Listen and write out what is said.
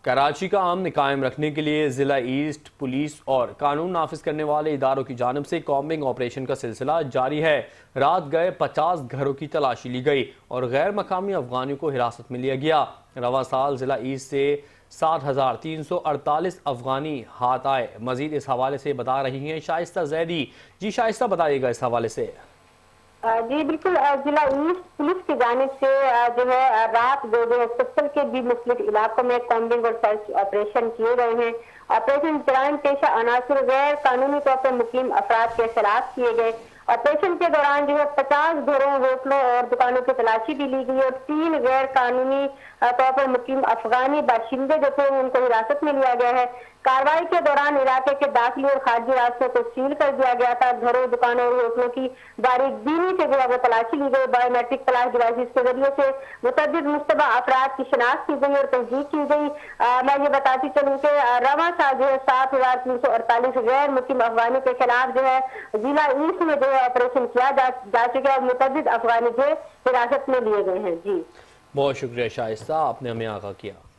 کراچی کا امن قائم رکھنے کے لیے ضلع ایسٹ پولیس اور قانون نافذ کرنے والے اداروں کی جانب سے کامبنگ آپریشن کا سلسلہ جاری ہے۔ رات گئے 50 گھروں کی تلاشی لی گئی اور غیر مقامی افغانیوں کو حراست میں لیا گیا۔ رواں سال ضلع ایسٹ سے 7,348 افغانی ہاتھ آئے۔ مزید اس حوالے سے بتا رہی ہیں شائستہ زیدی۔ جی شائستہ، بتائیے گا اس حوالے سے۔ جی بالکل، ضلع ایسٹ پولیس کی جانب سے جو ہے رات سبسل کے بھی مختلف علاقوں میں کامبنگ اور سرچ آپریشن کیے گئے ہیں۔ آپریشن جرائم پیشہ عناصر غیر قانونی طور پر مقیم افراد کے خلاف کیے گئے۔ آپریشن کے دوران جو ہے 50 گھروں، ہوٹلوں اور دکانوں کی تلاشی بھی لی گئی اور 3 غیر قانونی طور پر مقیم افغانی باشندے جو تھے ان کو حراست میں لیا گیا ہے۔ کارروائی کے دوران علاقے کے داخلی اور خارجی راستوں کو سیل کر دیا گیا تھا۔ گھروں، دکانوں اور ہوٹلوں کی باریک بینی سے جو ہے وہ تلاشی لی گئی۔ بایو میٹرک فلیش ڈیوائسز کے ذریعے سے متعدد مشتبہ افراد کی شناخت کی گئی اور تصدیق کی گئی۔ میں یہ بتاتی چلوں کہ رواں سال جو ہے 7,348 غیر مقیم افغانی کے خلاف جو ہے ضلع ایسٹ میں جو ہے آپریشن کیا جا چکا ہے اور متعدد افغانی جو حراست میں لیے گئے ہیں۔ جی بہت شکریہ شائستہ، آپ نے ہمیں آگاہ کیا۔